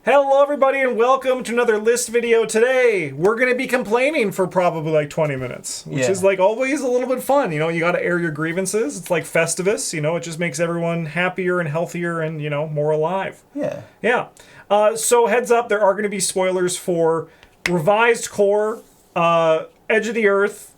Hello everybody and welcome to another list video. Today we're going to be complaining for probably like 20 minutes, which is like always a little bit fun. You know, you got to air your grievances. It's like Festivus, you know, it just makes everyone happier and healthier and, you know, more alive. Yeah. So heads up, there are going to be spoilers for Revised Core, Edge of the Earth,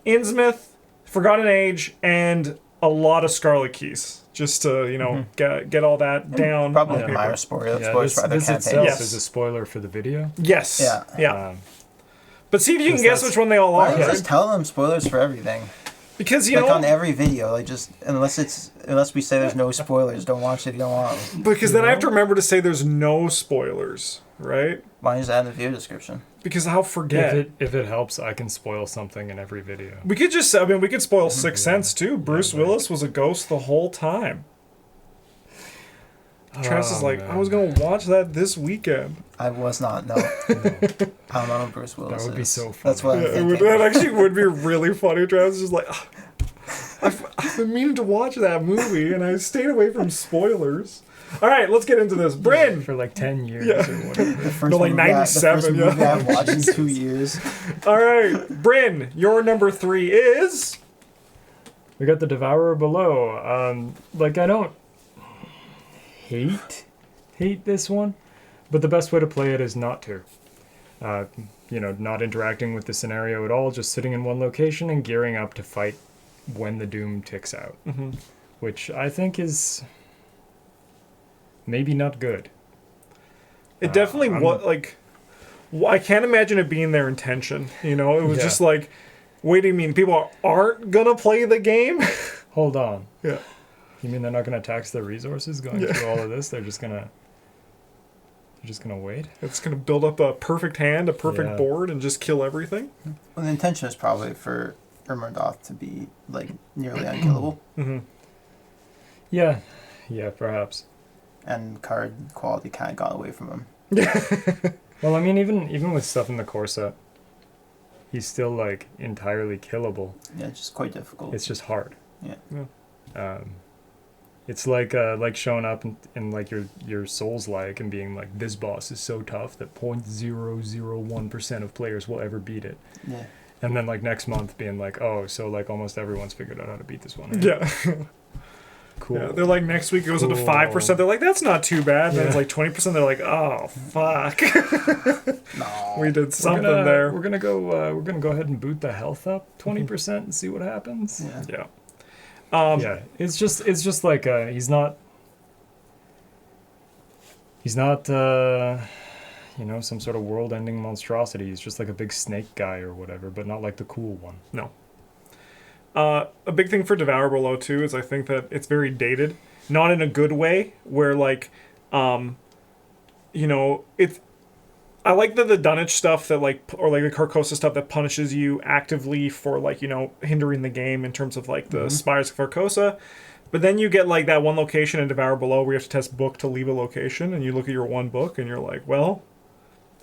Innsmouth, Forgotten Age, and a lot of Scarlet Keys. Just to, you know, get all that down. Probably minor spoilers for other this campaigns. itself is a spoiler for the video. Yes. Yeah. But see if you can guess which one they all Why are. don't you just tell them spoilers for everything? Because, you know... on every video, like just, unless we say there's no spoilers, don't watch it if you don't want them. Because then I have to remember to say there's no spoilers, right? Why don't you just add in the video description? Because I'll forget. If it helps, I can spoil something in every video. We could just, I mean, we could spoil Sixth Sense too. Bruce Willis was a ghost the whole time. Travis is like, I was going to watch that this weekend. I was not, no. I don't know who Bruce Willis is. That would be so funny. That's what I'm thinking. That actually would be really funny. Travis is just like, I've been meaning to watch that movie and I stayed away from spoilers. All right, let's get into this. Brinn! For like 10 years or whatever. The first no, like 97. The first movie I've watched in 2 years. All right, Brinn, your number 3 is... We got the Devourer below. Like, I don't hate this one, but the best way to play it is not to. You know, not interacting with the scenario at all, just sitting in one location and gearing up to fight when the doom ticks out. Which I think is... maybe not good. It definitely was like. I can't imagine it being their intention. You know, it was just like, wait, do you mean people aren't gonna play the game? Hold on. Yeah. You mean they're not gonna tax their resources going through all of this? They're just gonna wait. It's gonna build up a perfect hand, a perfect board, and just kill everything. Well, the intention is probably for Irmerdorf to be like nearly unkillable. Yeah, perhaps. And card quality kind of got away from him. Well, I mean, even with stuff in the core set, he's still like entirely killable. Yeah, it's just quite difficult. It's just hard. Yeah. It's like showing up in like your Souls-like and being like, this boss is so tough that 0.001% of players will ever beat it. Yeah. And then like next month being like, oh, so like almost everyone's figured out how to beat this one. Right? Yeah. Cool. Yeah, they're like, next week it goes up to 5%. They're like, that's not too bad. Then it's like 20%. They're like, oh fuck. No. We did something there. We're gonna go ahead and boot the health up 20% and see what happens. Yeah. It's just like he's not you know, some sort of world-ending monstrosity. He's just like a big snake guy or whatever, but not like the cool one. No. A big thing for Devour Below too is I think that it's very dated, not in a good way, where like, you know, I like the Dunwich stuff that like, or like the Carcosa stuff that punishes you actively for like, you know, hindering the game in terms of like the Spires of Carcosa. But then you get like that one location in Devour Below where you have to test book to leave a location, and you look at your one book and you're like, well,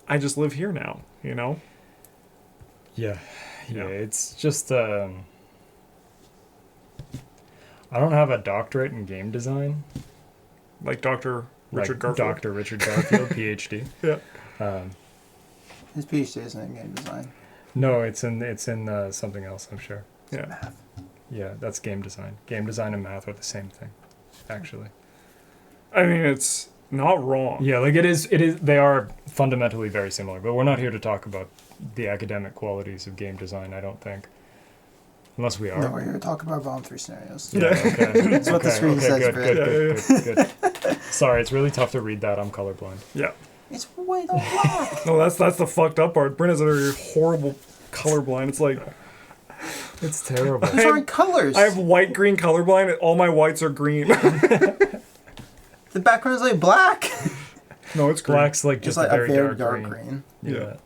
I just live here now, you know? Yeah, it's just I don't have a doctorate in game design. Like Dr. Richard Garfield. Dr. Richard Garfield, PhD. Yeah. His PhD isn't in game design. No, it's in something else, I'm sure. It's math. Yeah, that's game design. Game design and math are the same thing, actually. I mean, it's not wrong. Yeah, like it is. They are fundamentally very similar, but we're not here to talk about the academic qualities of game design, I don't think. Unless we are. No, we're here to talk about voluntary scenarios. Yeah, okay. That's what the screen says. Good. Sorry, it's really tough to read that. I'm colorblind. Yeah. It's way the black. No, that's the fucked up part. Brinn is a very horrible colorblind. It's like... It's terrible. Those aren't colors. I have white-green colorblind, and all my whites are green. The background is like black. No, it's green. Black's like just it's like a very dark green. Yeah,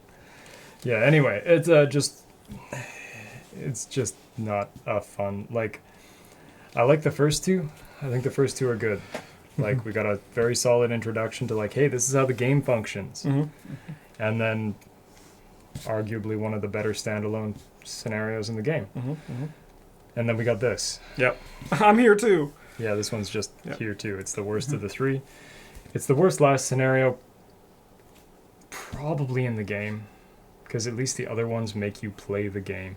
anyway, it's just not fun. Like, I like the first two. I think the first two are good. Like, we got a very solid introduction to like, hey, this is how the game functions. And then arguably one of the better standalone scenarios in the game. And then we got this. Yep. I'm here too. Yeah, this one's just here too. It's the worst of the three. It's the worst last scenario Probably in the game, because at least the other ones make you play the game.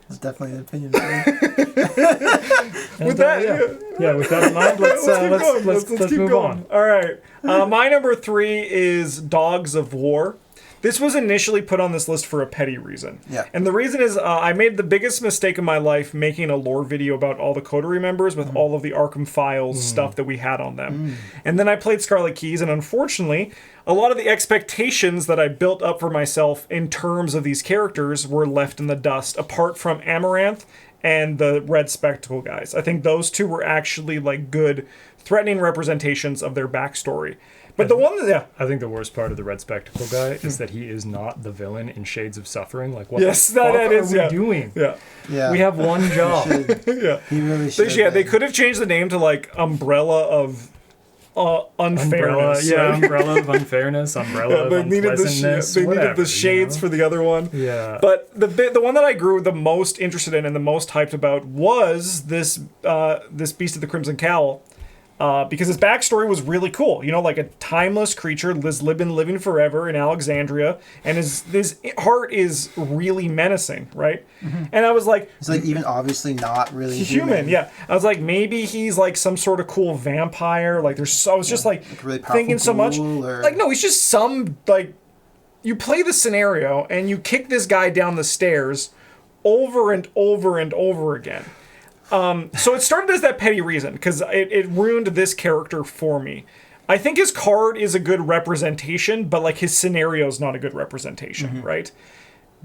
It's definitely an opinion. With that, with that in mind, let's keep move going. on. All right. My number 3 is Dogs of War. This was initially put on this list for a petty reason. Yeah. And the reason is I made the biggest mistake of my life making a lore video about all the Coterie members with all of the Arkham Files stuff that we had on them. And then I played Scarlet Keys, and unfortunately, a lot of the expectations that I built up for myself in terms of these characters were left in the dust, apart from Amaranth and the Red Spectacle guys. I think those two were actually like good, threatening representations of their backstory. But the one that, I think the worst part of the Red Spectacle guy is that he is not the villain in Shades of Suffering. Like, what yes, the fuck that is, are we doing? Yeah. Yeah. We have one job. Yeah. He really should. They could have changed the name to like Umbrella of Unfairness. Umbrella of Unfairness, Umbrella of Unpleasantness, they needed whatever, the shades for the other one. Yeah. But the one that I grew the most interested in and the most hyped about was this Beast of the Crimson Cowl. Because his backstory was really cool. You know, like a timeless creature has been living forever in Alexandria, and his heart is really menacing, right? Mm-hmm. And I was like... He's like even obviously not really human. Yeah. I was like, maybe he's like some sort of cool vampire. Like I was just like really thinking so much. Or... Like, no, he's just some, like... You play the scenario, and you kick this guy down the stairs over and over and over again. So it started as that petty reason, because it ruined this character for me. I think his card is a good representation, but like his scenario is not a good representation, right?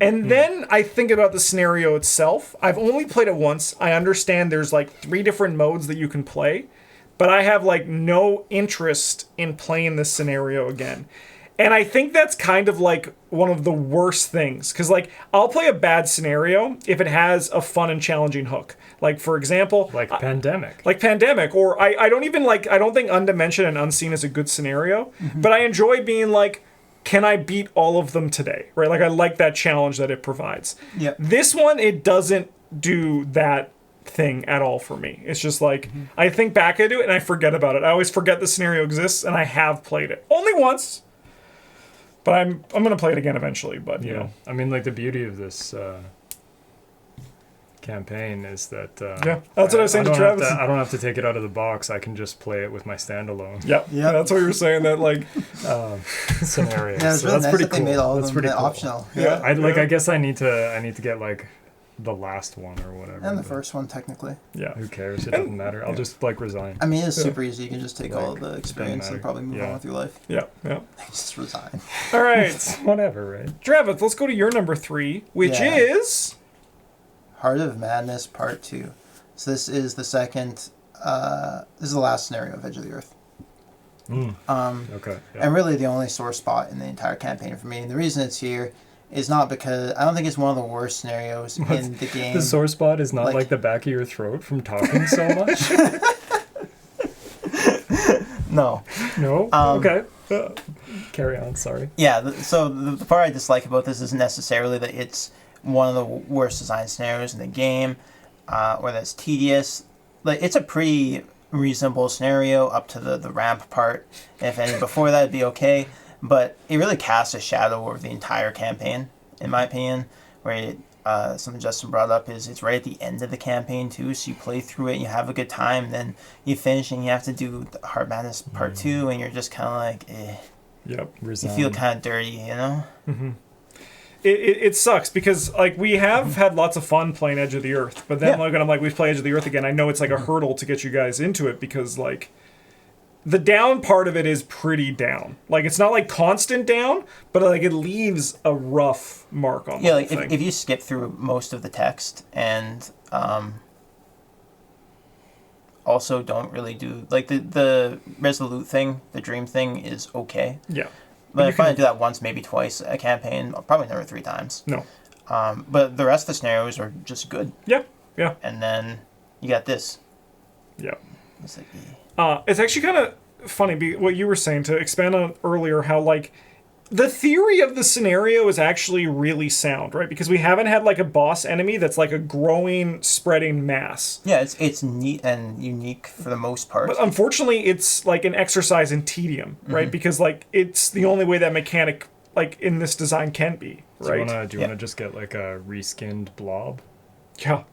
And then I think about the scenario itself. I've only played it once. I understand there's like 3 different modes that you can play, but I have like no interest in playing this scenario again. And I think that's kind of like one of the worst things. Because like, I'll play a bad scenario if it has a fun and challenging hook. Like, for example... Like Pandemic. Like Pandemic. Or I don't even like... I don't think Undimensioned and Unseen is a good scenario. But I enjoy being like, can I beat all of them today? Right? Like, I like that challenge that it provides. Yep. This one, it doesn't do that thing at all for me. It's just like, I think back into it and I forget about it. I always forget the scenario exists, and I have played it. Only once. But I'm gonna play it again eventually. But you know, I mean, like the beauty of this campaign is that that's what I was saying to Travis. I don't have to take it out of the box. I can just play it with my standalone. Yeah, that's what you were saying. That like scenarios. Yeah, it's really nice that they made all of them cool. optional. Yeah, I guess I need to get like the last one or whatever. And the first one, technically. Yeah. Who cares? It doesn't matter. I'll just like resign. I mean, it's super easy. You can just take all of the experience and probably move on Yeah. with your life. Yeah. Just resign. All right, Whatever, right? Travis, let's go to your number 3, which is Heart of Madness Part 2. So this is the second. This is the last scenario of Edge of the Earth. Okay. Yeah. And really the only sore spot in the entire campaign for me. And the reason it's here is not because I don't think it's one of the worst scenarios in the game. The sore spot is not like the back of your throat from talking so much. No. No. Okay. Carry on. Sorry. Yeah. So the part I dislike about this isn't necessarily that it's one of the worst design scenarios in the game, or that's tedious. Like, it's a pretty reasonable scenario up to the ramp part. If any before that, it'd be okay. But it really casts a shadow over the entire campaign, in my opinion. Where something Justin brought up is it's right at the end of the campaign too. So you play through it, and you have a good time, then you finish and you have to do the Heart Madness Part 2, and you're just kind of like, eh. Yep. You feel kind of dirty, you know. Mm-hmm. It sucks because like we have had lots of fun playing Edge of the Earth, but then like when I'm like we play Edge of the Earth again, I know it's like a hurdle to get you guys into it because like the down part of it is pretty down. Like it's not like constant down, but like it leaves a rough mark on. Yeah, like if you skip through most of the text and also don't really do like the Resolute thing, the dream thing is okay. Yeah. But if I do that once, maybe twice a campaign, probably never 3 times. No. But the rest of the scenarios are just good. Yeah. Yeah. And then you got this. Yeah. It's like, it's actually kind of funny what you were saying to expand on earlier how like the theory of the scenario is actually really sound, right? Because we haven't had like a boss enemy that's like a growing, spreading mass. Yeah, it's neat and unique for the most part. But unfortunately, it's like an exercise in tedium, right? Because like it's the only way that mechanic like in this design can be, right? Do you wanna just get like a reskinned blob? Yeah.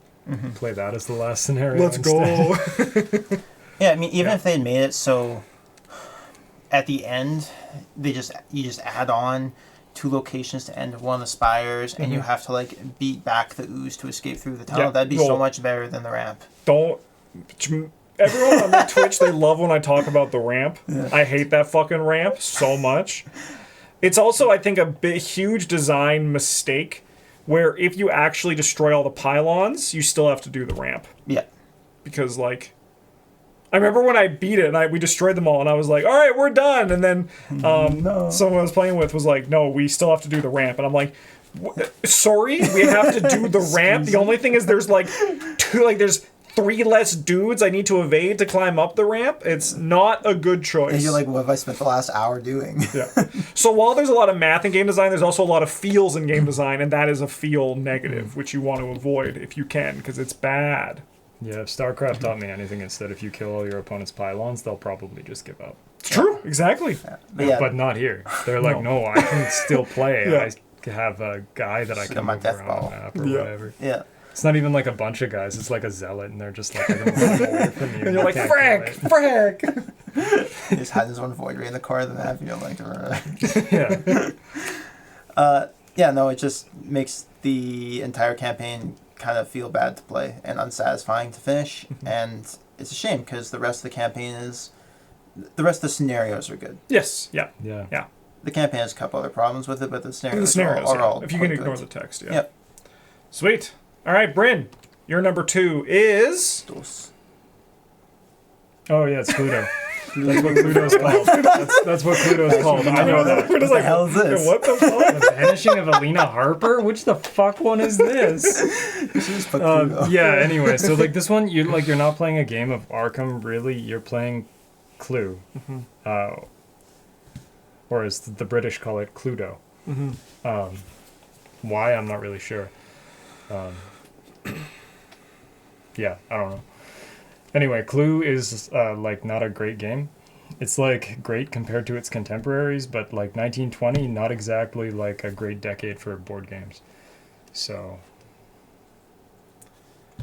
Play that as the last scenario. Let's instead. go. Yeah, I mean, even if they had made it so at the end, you just add on 2 locations to end one of the spires, and you have to like beat back the ooze to escape through the tunnel. Yeah, That'd be well, so much better than the ramp. Everyone on my Twitch, they love when I talk about the ramp. I hate that fucking ramp so much. It's also, I think, a huge design mistake where if you actually destroy all the pylons, you still have to do the ramp. Yeah. Because, like, I remember when I beat it and we destroyed them all, and I was like, all right, we're done. And then someone I was playing with was like, no, we still have to do the ramp. And I'm like, sorry, we have to do the ramp? The only thing is there's like there's 3 less dudes I need to evade to climb up the ramp. It's not a good choice. And you're like, what have I spent the last hour doing? Yeah. So while there's a lot of math in game design, there's also a lot of feels in game design, and that is a feel negative, which you want to avoid if you can, because it's bad. Yeah, if StarCraft taught me anything, instead if you kill all your opponent's pylons, they'll probably just give up. It's true, exactly. Yeah. But not here. They're like, no, I can still play. I have a guy that I Sit can on my move death around ball. the map or Yeah. whatever. Yeah. It's not even like a bunch of guys. It's like a zealot, and they're just like, they're gonna run away from you. And you're like, can't frack, kill it." frack. He just had this one void ray in the core of the map, and you're like, Yeah. yeah, no, it just makes the entire campaign kind of feel bad to play and unsatisfying to finish. And it's a shame because the rest of the campaign is, the rest of the scenarios are good. Yes, yeah. Yeah. Yeah. The campaign has a couple other problems with it, but the scenarios, Scenarios, are yeah. all If you can quite ignore good. the text, yeah. Yep. Sweet. All right, Brinn, your number 2 is... Those- Oh yeah, it's Pluto. That's what Pluto's called. That's what Pluto's called. I know that. We're just What the hell is this? What the fuck? The Vanishing of Alina Harper? Which the fuck one is this? Just put Pluto. Yeah. Anyway, so like this one, you're not playing a game of Arkham. Really, you're playing Clue, or as the British call it, Cluedo. Why I'm not really sure. Yeah, I don't know. Anyway, Clue is like not a great game. It's like great compared to its contemporaries, but like 1920, not exactly like a great decade for board games. So,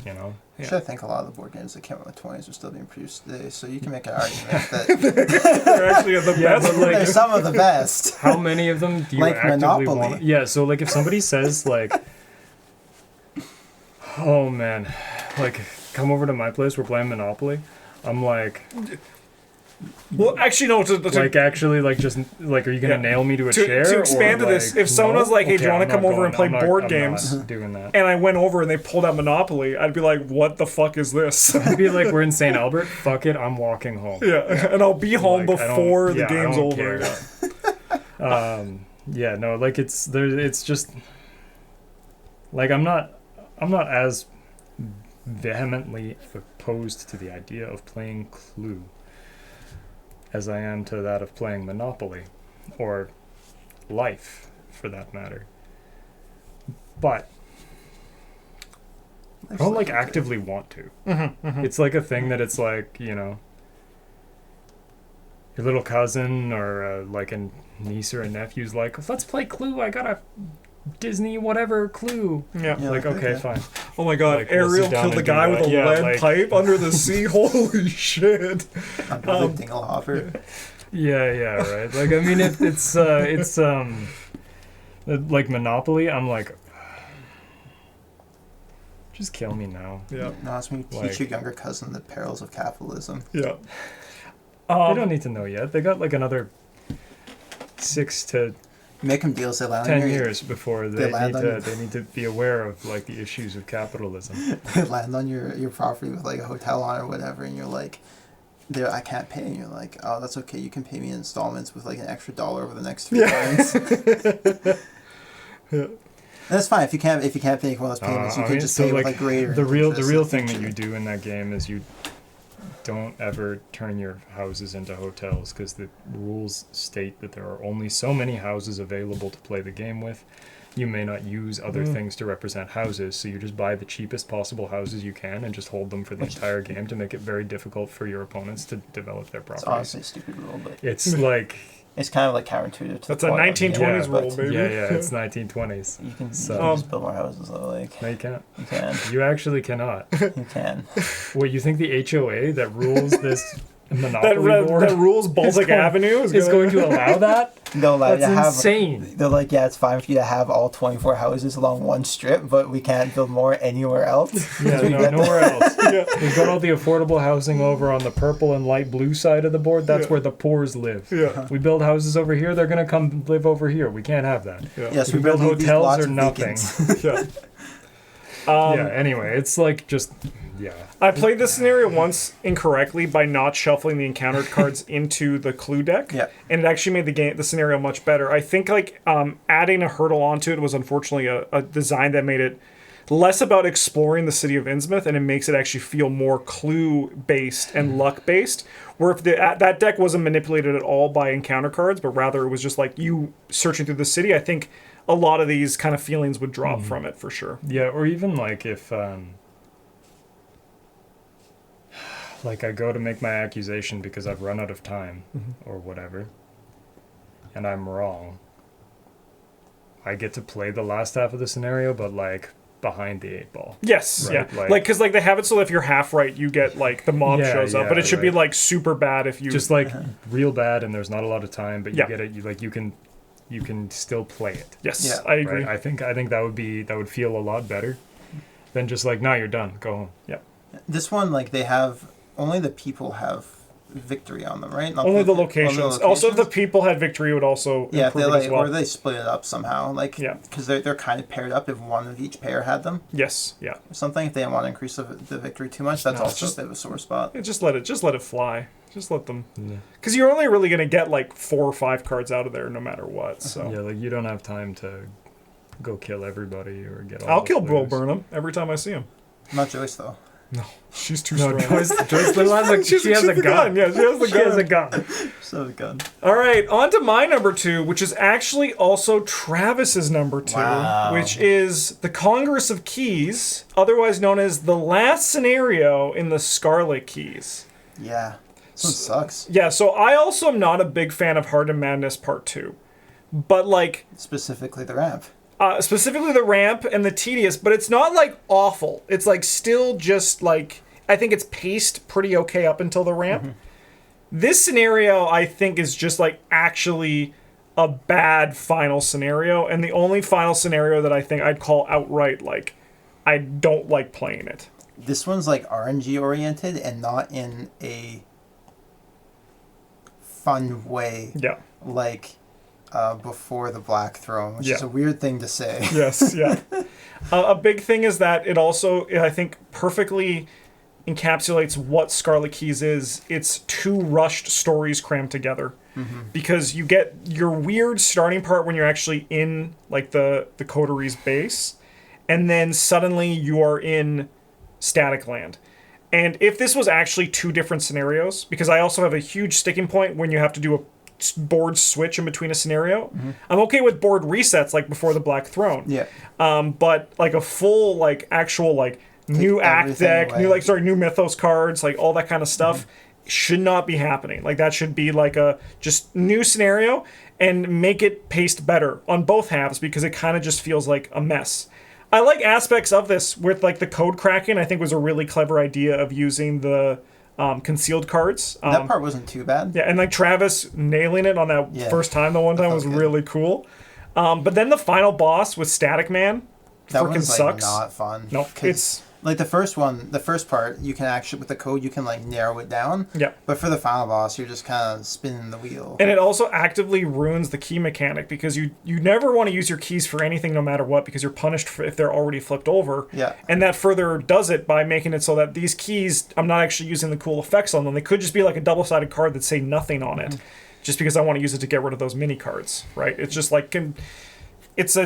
you know. Actually, I think a lot of the board games that came out in the 20s are still being produced today, so you can make an argument that They're actually the Yeah, best. but like, they're some of the best. how many of them do you Like actively Monopoly. want? Yeah, so like if somebody says like, oh man, like come over to my place, we're playing Monopoly. I'm like, Well, actually, no. like actually, like just like, are you gonna Yeah. nail me to a To- chair? to expand or, to this, like, if someone was like, hey, do you wanna I'm come not over and play going. I'm board not games? doing that. and I went over and they pulled out Monopoly, I'd be like, what the fuck is this? I'd be like, we're in St. Albert. Fuck it, I'm walking home. Yeah, and I'll be home Like, I don't- before the yeah, I game's don't over. care. Yeah, no, like it's there. It's just like I'm not as vehemently opposed to the idea of playing Clue as I am to that of playing Monopoly or Life, for that matter. But I don't like actively want to. It's like a thing that it's like, you know, your little cousin or like a niece or a nephew's like, let's play Clue. I got a Disney whatever Clue. Yeah. Yeah, Like, okay, okay. fine. Oh my god, Like, we'll Ariel sit down killed the and do guy that. with a Yeah, lead like- pipe under the sea. Holy shit. Another Dinglehopper. Yeah, right. Like, I mean, it's like Monopoly. I'm like, just kill me now. Yeah. No, it's me. Like- Teach your younger cousin the perils of capitalism. Yeah. They don't need to know yet. They got like another 6 to Make them deals. They land 10 on your, years before they land on your- they need to be aware of like the issues of capitalism. They land on your property with like a hotel on or whatever, and you're like, I can't pay. And you're like, oh, that's okay. You can pay me in installments with like an extra $1 over the next 3 months. Yeah. That's fine if you can't make one of those payments. You I can mean, just so, pay with like, like greater. the real interest thing in that future. you do in that game is you don't ever turn your houses into hotels, because the rules state that there are only so many houses available to play the game with. You may not use other things to represent houses, so you just buy the cheapest possible houses you can and just hold them for the entire game to make it very difficult for your opponents to develop their It's properties. honestly a stupid rule, but It's like... it's kind of like counterintuitive to That's the a point. 1920s But rule, baby. Yeah, it's 1920s. You can, So- you can just build more houses, though. Like, No, you can't. you can. You actually cannot. You can. What, you think the HOA that rules this monopoly board that rules Baltic Avenue is going to allow that? They'll allow you That's to have. insane. They're like, yeah, it's fine for you to have all 24 houses along one strip, but we can't build more anywhere else. Yeah, We no, get nowhere else. Yeah. We've got all the affordable housing over on the purple and light blue side of the board. That's Yeah. where the poors live. Yeah. We build houses over here, they're going to come live over here. We can't have that. Yeah. Yes, We build leave these hotels lots or of nothing. vacant. Yeah. Yeah, anyway, it's like just, yeah. I played this scenario once incorrectly by not shuffling the encounter cards into the clue deck, Yeah. and it actually made the scenario much better. I think like adding a hurdle onto it was unfortunately a design that made it less about exploring the city of Innsmouth, and it makes it actually feel more clue based and luck based. Where if that deck wasn't manipulated at all by encounter cards, but rather it was just like you searching through the city, I think a lot of these kind of feelings would drop from it for sure. Yeah, or even like if, like I go to make my accusation because I've run out of time or whatever, and I'm wrong. I get to play the last half of the scenario, but like behind the 8 ball. Yes, Right, yeah. like- Like, because like they have it so if you're half right, you get like the mob Yeah, shows up, but yeah, it should be right. like super bad if you Just like real bad, and there's not a lot of time, but you Yeah. get it. You can still play it. Yes, Yeah. I agree. Right? I think that would feel a lot better than just like, now you're done, go home. This one, like, they have only the people have victory on them, right? Not Only the locations. Also, if the locations? people had victory, it would also Yeah, if improve they it like, as well. or they split it up somehow, like, Yeah. because they're kind of paired up. If one of each pair had them Yes, yeah. or something, if they didn't want to increase the victory too much, that's No, it's also just- a bit of a sore spot. Just let it fly. Just let them, Yeah. because you're only really gonna get like 4 or 5 cards out of there, no matter what. So Yeah, like you don't have time to go kill everybody or get all I'll the kill Will clues. Burnham every time I see him. Not Joyce though. No, she's too No, strong. Joyce Little has a, she has a the gun. Yeah, she has the She gun. has a gun. So good. All right, on to my number 2, which is actually also Travis's number 2, Wow. which is the Congress of Keys, otherwise known as the last scenario in the Scarlet Keys. Yeah. This one sucks. Yeah, so I also am not a big fan of Heart of Madness Part 2. But, like, Specifically the ramp. specifically the ramp and the tedious, but it's not, like, awful. It's, like, still just, like, I think it's paced pretty okay up until the ramp. This scenario, I think, is just, like, actually a bad final scenario, and the only final scenario that I think I'd call outright, like, I don't like playing it. This one's like RNG oriented and not in a fun way, Yeah. like before the Black Throne, which is Yeah. a weird thing to say. Yes, yeah. A big thing is that it also, I think, perfectly encapsulates what Scarlet Keys is. It's 2 rushed stories crammed together. Because you get your weird starting part when you're actually in, like, the coteries base, and then suddenly you are in Static Land. And if this was actually 2 different scenarios, because I also have a huge sticking point when you have to do a board switch in between a scenario, I'm okay with board resets, like before the Black Throne. Yeah. But like a full, like, actual, like, new act everything deck, away. new Mythos cards, like all that kind of stuff should not be happening. Like, that should be like a just new scenario and make it paced better on both halves, because it kind of just feels like a mess. I like aspects of this with, like, the code cracking. I think was a really clever idea of using the concealed cards. That part wasn't too bad. Yeah, and like Travis nailing it on that Yeah. first time, the one time That was felt good. really cool. But then the final boss with Static Man That freaking one's like sucks. not fun. No, 'Cause, it's like the first part, you can actually, with the code, you can like narrow it down. yeah. But for the final boss, you're just kind of spinning the wheel. And it also actively ruins the key mechanic, because you never want to use your keys for anything no matter what, because you're punished for if they're already flipped over. Yeah. And that further does it by making it so that these keys, I'm not actually using the cool effects on them. They could just be like a double-sided card that say nothing on it, just because I want to use it to get rid of those mini cards, right? It's just like it's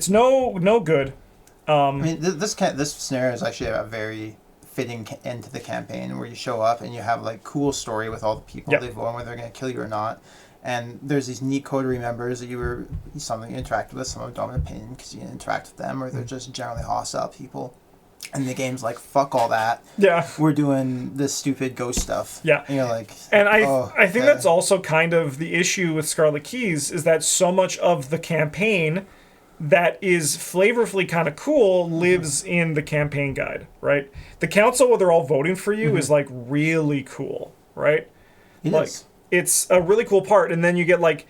no good. I mean, this scenario is actually a very fitting into the campaign where you show up and you have like cool story with all the people Yep. they've won, whether they're going to kill you or not. And there's these neat coterie members that you interacted with. Some of them don't have an opinion because you didn't interact with them, or they're just generally hostile people. And the game's like, fuck all that. Yeah. We're doing this stupid ghost stuff. Yeah. And you're like... And I think okay. that's also kind of the issue with Scarlet Keys, is that so much of the campaign that is flavorfully kind of cool lives in the campaign guide, right? The council, where they're all voting for you, is like really cool, right? It like, is. It's a really cool part. And then you get like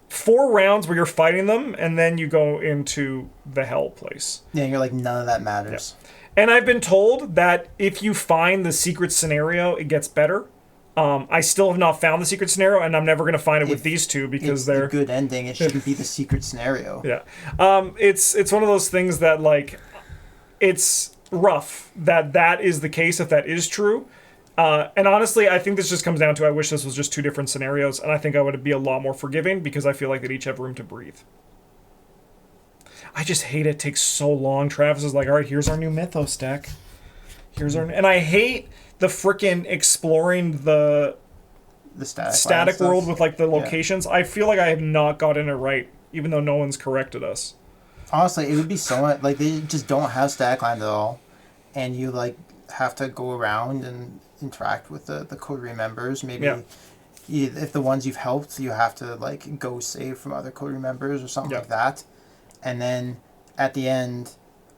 4 rounds where you're fighting them, and then you go into the hell place. Yeah, you're like, none of that matters. Yeah. And I've been told that if you find the secret scenario, it gets better. I still have not found the secret scenario, and I'm never going to find it with these two because they're a good ending. It shouldn't be the secret scenario. Yeah. It's one of those things that, like, it's rough that is the case if that is true. And honestly, I think this just comes down to, I wish this was just 2 different scenarios, and I think I would be a lot more forgiving because I feel like they'd each have room to breathe. I just hate it takes so long. Travis is like, all right, here's our new Mythos deck. And I hate the frickin' exploring the static world with like the locations. Yeah. I feel like I have not gotten it right, even though no one's corrected us. Honestly, it would be so much, like, they just don't have static land at all, and you like have to go around and interact with the coterie members. Maybe if the ones you've helped, you have to like go save from other coterie members or something like that. And then at the end,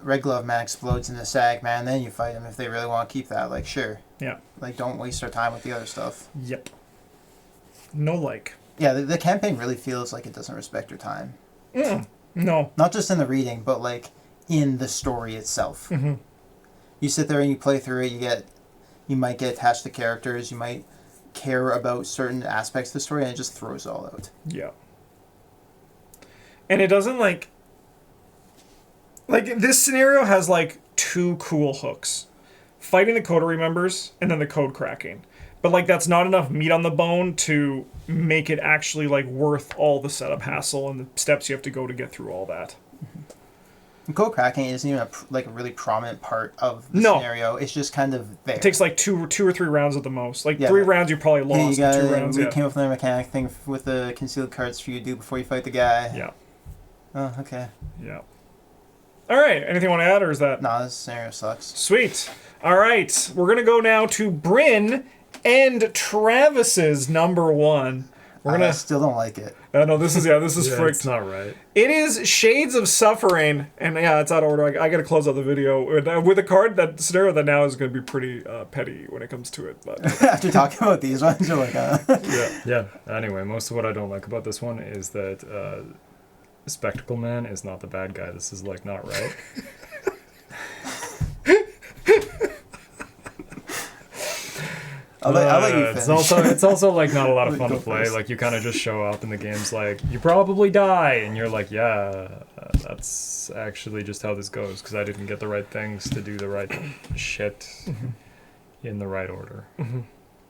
Red Glove Man explodes into Static Man, then you fight him if they really want to keep that. Like, sure. Yeah. Like, don't waste our time with the other stuff. Yep. No like. Yeah, the campaign really feels like it doesn't respect your time. No. Not just in the reading, but like in the story itself. Mm-hmm. You sit there and you play through it, you might get attached to characters, you might care about certain aspects of the story, and it just throws it all out. Yeah. And it doesn't like this scenario has like 2 cool hooks. Fighting the coterie members and then the code cracking. But like that's not enough meat on the bone to make it actually like worth all the setup hassle and the steps you have to go to get through all that. And code cracking isn't even a really prominent part of the scenario. It's just kind of there. It takes like two or 3 rounds at the most. Like 3 rounds you probably lost. You gotta, 2 rounds. We came up with another mechanic thing with the concealed cards for you to do before you fight the guy. Yeah. Oh, okay. Yeah. All right. Anything you want to add, or is that? Nah, this scenario sucks. Sweet. All right. We're gonna go now to Brinn and Travis's number 1. I still don't like it. No, this is fricked. It's not right. It is Shades of Suffering, and it's out of order. I got to close out the video with a card that scenario that now is going to be pretty petty when it comes to it. But after talking about these ones, you're like, Yeah. Anyway, most of what I don't like about this one is that Spectacle Man is not the bad guy. This is like not right. I'll let you finish. It's also like not a lot of fun to play. Like you kind of just show up and the game's like, you probably die, and you're like, that's actually just how this goes because I didn't get the right things to do the right shit in the right order.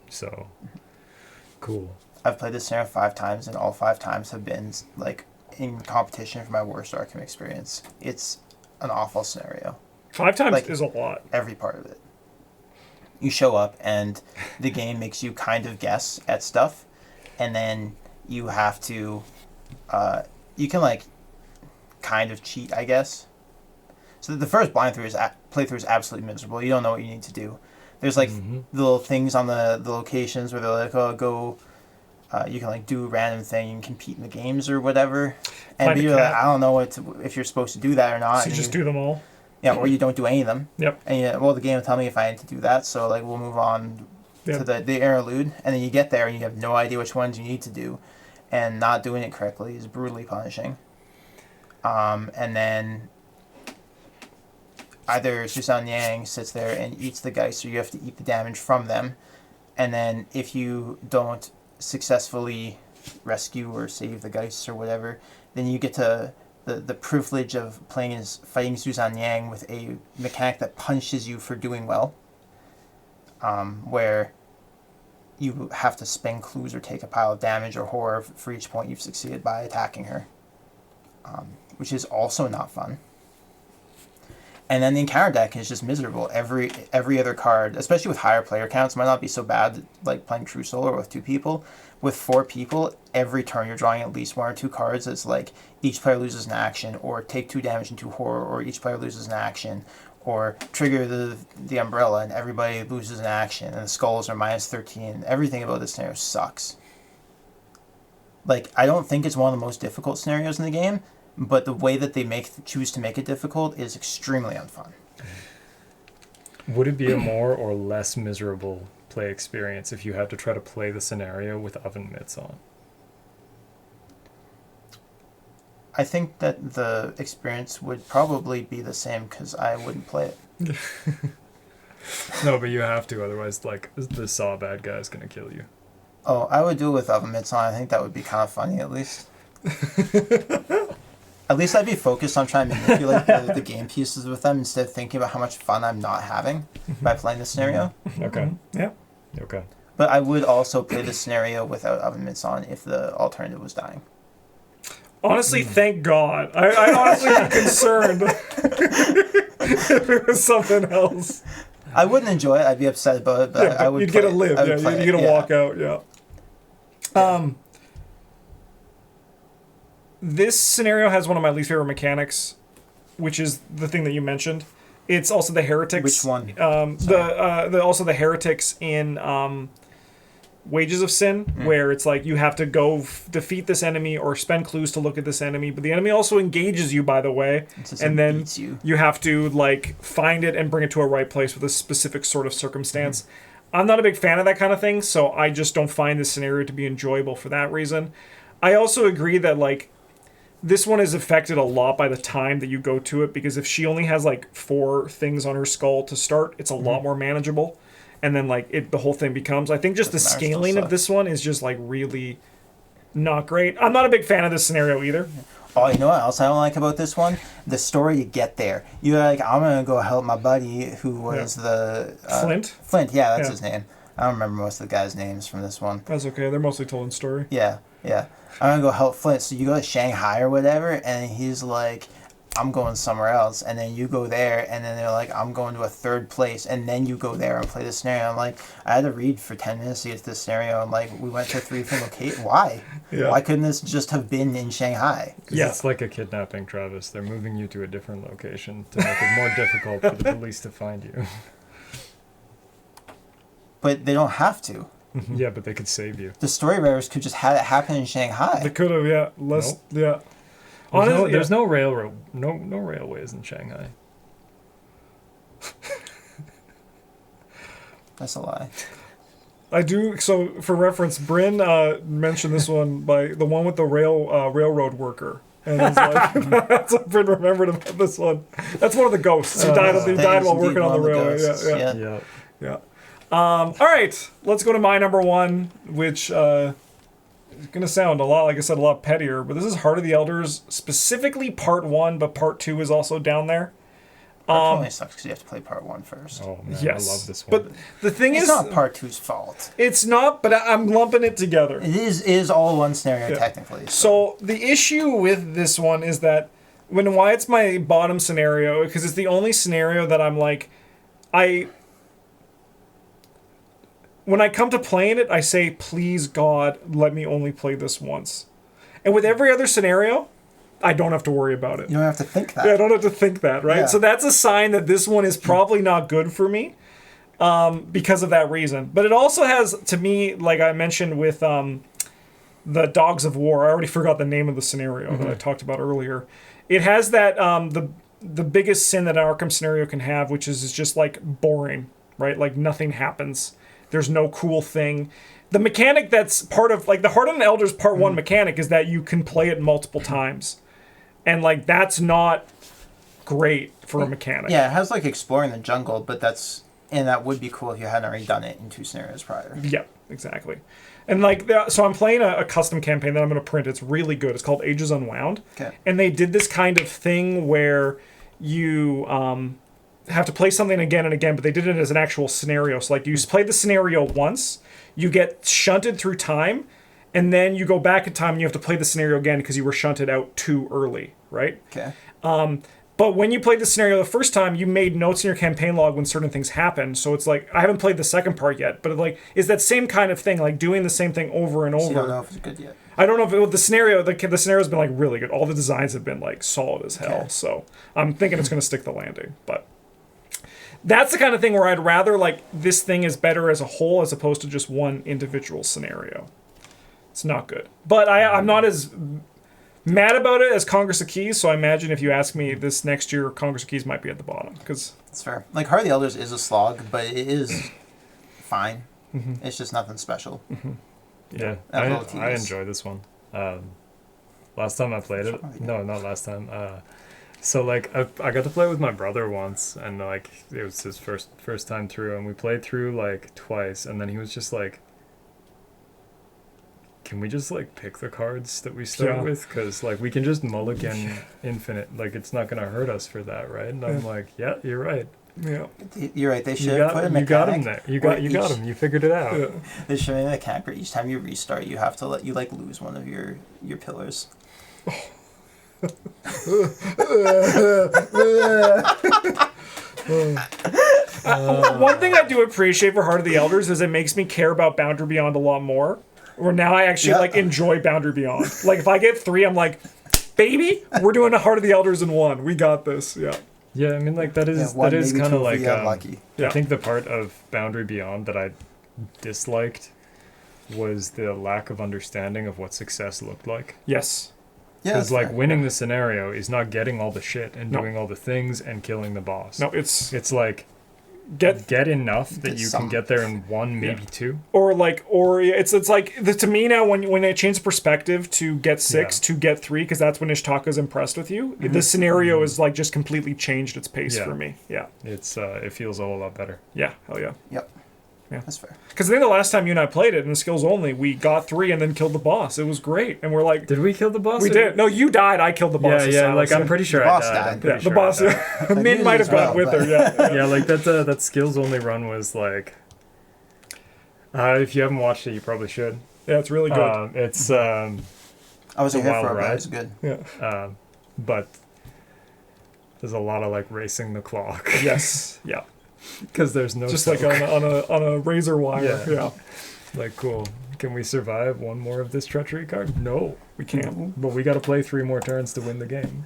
So cool. I've played this scenario 5 times, and all 5 times have been like in competition for my worst ARKHAM experience. It's an awful scenario. 5 times is a lot. Every part of it. You show up and the game makes you kind of guess at stuff, and then you have to you can like kind of cheat, I guess. So the first playthrough is absolutely miserable. You don't know what you need to do. There's like little things on the locations where they're like, oh, go you can like do a random thing and compete in the games or whatever, and you're like, I don't know if you're supposed to do that or not. So you just do them all. Yeah, or you don't do any of them. Yep. And the game will tell me if I need to do that, so like we'll move on to the interlude, and then you get there and you have no idea which ones you need to do, and not doing it correctly is brutally punishing. And then either Susan Yang sits there and eats the Geist, or you have to eat the damage from them, and then if you don't successfully rescue or save the Geists or whatever, then you get to the privilege of fighting Susan Yang with a mechanic that punishes you for doing well, where you have to spend clues or take a pile of damage or horror for each point you've succeeded by attacking her, which is also not fun. And then the encounter deck is just miserable. Every other card, especially with higher player counts, might not be so bad like playing True Solar with 2 people. With 4 people, every turn you're drawing at least 1 or 2 cards. It's like each player loses an action, or take 2 damage and 2 horror, or each player loses an action, or trigger the umbrella and everybody loses an action, and the skulls are -13. Everything about this scenario sucks. Like, I don't think it's one of the most difficult scenarios in the game, but the way that they choose to make it difficult is extremely unfun. Would it be a more or less miserable play experience if you had to try to play the scenario with oven mitts on? I think that the experience would probably be the same because I wouldn't play it. No, but you have to, otherwise, like, the saw bad guy is gonna kill you. Oh, I would do it with oven mitts on. I think that would be kind of funny, at least. At least I'd be focused on trying to manipulate the game pieces with them instead of thinking about how much fun I'm not having by playing the scenario. Okay. Yeah. Okay. But I would also play the scenario without oven mitts on if the alternative was dying. Honestly, thank God. I honestly be concerned if it was something else. I wouldn't enjoy it. I'd be upset about it, but Yeah, I would. you'd get to live. I would Yeah, play you'd get to it, walk out. Yeah. This scenario has one of my least favorite mechanics, which is the thing that you mentioned. It's also the heretics. Which one? Also the heretics in Wages of Sin, where it's like you have to go defeat this enemy or spend clues to look at this enemy, but the enemy also engages you, by the way, and then you have to like find it and bring it to a right place with a specific sort of circumstance. I'm not a big fan of that kind of thing, so I just don't find this scenario to be enjoyable for that reason. I also agree that like this one is affected a lot by the time that you go to it, because if she only has like 4 things on her skull to start, it's a lot more manageable. And then like the whole thing becomes, I think just the scaling of this one is just like really not great. I'm not a big fan of this scenario either. Oh, you know what else I don't like about this one? The story to get there. You're like, I'm going to go help my buddy who was the... Flint? Flint, yeah, that's his name. I don't remember most of the guys' names from this one. That's okay. They're mostly told in story. Yeah. I'm going to go help Flint. So you go to Shanghai or whatever, and he's like, I'm going somewhere else. And then you go there, and then they're like, I'm going to a 3rd place. And then you go there and play the scenario. I'm like, I had to read for 10 minutes to get to this scenario. I'm like, we went to 3 different locations. Why? Yeah. Why couldn't this just have been in Shanghai? Yeah. It's like a kidnapping, Travis. They're moving you to a different location to make it more difficult for the police to find you. But they don't have to. Yeah, but they could save you. The story writers could just have it happen in Shanghai. They could have, yeah. Less, yeah. There's no railroad, no railways in Shanghai. That's a lie. I do. So for reference, Brinn mentioned this one by the one with the railroad worker, and it's like that's what Brinn remembered about this one. That's one of the ghosts who died. He died while working on the railway. Yeah. All right, let's go to my number 1, which is gonna sound a lot, like I said, a lot pettier. But this is Heart of the Elders, specifically Part 1, but Part 2 is also down there. Part 2 only sucks because you have to play Part 1 first. Oh man, Yes, I love this one. But the thing It's is, not Part 2's fault. it's not. But I'm lumping it together. It is all one scenario technically. So the issue with this one is that why it's my bottom scenario, because it's the only scenario that I'm like, when I come to playing it, I say, please God, let me only play this once. And with every other scenario, I don't have to worry about it. You don't have to think that. Yeah, I don't have to think that, right? Yeah. So that's a sign that this one is probably not good for me because of that reason. But it also has, to me, like I mentioned with the Dogs of War, I already forgot the name of the scenario that I talked about earlier. It has that, the biggest sin that an Arkham scenario can have, which is just like boring, right? Like nothing happens. There's no cool thing. The mechanic that's part of, like, the Heart of the Elders Part 1 mechanic is that you can play it multiple times. And, like, that's not great for a mechanic. Yeah, it has, like, exploring the jungle, but that would be cool if you hadn't already done it in 2 scenarios prior. Yeah, exactly. And, like, so I'm playing a custom campaign that I'm going to print. It's really good. It's called Ages Unwound. Okay. And they did this kind of thing where you have to play something again and again, but they did it as an actual scenario. So like you play the scenario once, you get shunted through time, and then you go back in time and you have to play the scenario again because you were shunted out too early, right? Okay. But when you played the scenario the first time, you made notes in your campaign log when certain things happened. So it's like, I haven't played the second part yet, but like, is that same kind of thing, like doing the same thing over and over. So you don't know if it's good yet. I don't know if the scenario's been like really good. All the designs have been like solid as hell. Okay. So I'm thinking it's going to stick the landing. But that's the kind of thing where I'd rather like this thing is better as a whole as opposed to just one individual scenario. It's not good. But I'm not as mad about it as Congress of Keys, so I imagine if you ask me this next year, Congress of Keys might be at the bottom. Cause That's fair. Like, Heart of the Elders is a slog, but it is fine. It's just nothing special. Yeah, That little I tease. enjoy this one. Last time I played it, no, not last time. So like I got to play with my brother once, and like it was his first time through, and we played through like twice, and then he was just like, "Can we just like pick the cards that we start with? Because like we can just mulligan infinite. Like it's not gonna hurt us for that, right?" And I'm like, "Yeah, you're right. yeah. You're right. They should put a You got him mechanic. there. You got him. You figured it out." Yeah. They should make a mechanic where each time you restart, you have to let you like lose one of your pillars. One thing I do appreciate for Heart of the Elders is it makes me care about Boundary Beyond a lot more. Where now I actually like enjoy Boundary Beyond. Like if I get 3, I'm like, baby, we're doing a Heart of the Elders in 1. We got this. Yeah. Yeah, I mean, like that is one, that is maybe kind of two if like we got lucky. Yeah. I think the part of Boundary Beyond that I disliked was the lack of understanding of what success looked like. Yes. Yeah, Because that's like fair. winning the scenario is not getting all the shit and No. doing all the things and killing the boss. No, it's It's like get enough that Get you some. can get there in 1, maybe 2. or it's like to me now when I change perspective to get 6 to get 3 because that's when Ishtaka's impressed with you. The scenario is like just completely changed its pace Yeah. for me. Yeah. It's it feels a whole lot better. Yeah. Hell yeah. Yep. Yeah. That's fair. Because I think the last time you and I played it in skills only, we got 3 and then killed the boss. It was great, and we're like, Did we kill the boss? we did. No, you died. I killed the boss. Yeah, as yeah. Silas Like I'm said. pretty sure The I boss died. died. I'm Yeah, pretty the sure boss. I died. Yeah. Min did might as have gone well, with but- her. Yeah. Yeah, like that skills only run was like. If you haven't watched it, you probably should. Yeah, it's really good. It's I wasn't It's a here for wild it, but it ride. was good. Yeah. but there's a lot of like racing the clock Yes. Yeah. because there's no Just like soak. on a razor wire. Yeah. Yeah. Like cool. Can we survive one more of this treachery card? No, We can't. but we got to play 3 more turns to win the game.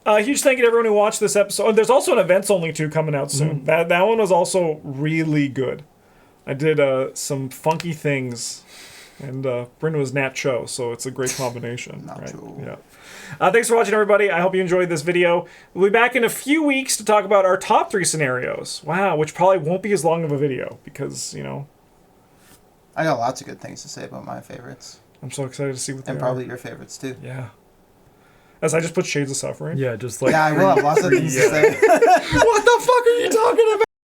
Huge thank you to everyone who watched this episode. There's also an events only 2 coming out soon. That one was also really good. I did some funky things, and Brinn was Nat Cho, so it's a great combination. right? Nacho. Yeah. Thanks for watching, everybody. I hope you enjoyed this video. We'll be back in a few weeks to talk about our top 3 scenarios. Wow, which probably won't be as long of a video because, I got lots of good things to say about my favorites, I'm so excited to see what they and are. probably your favorites too. Yeah. As I just put Shades of Suffering. Yeah, just like Yeah, I will have lots of things to say. What the fuck are you talking about?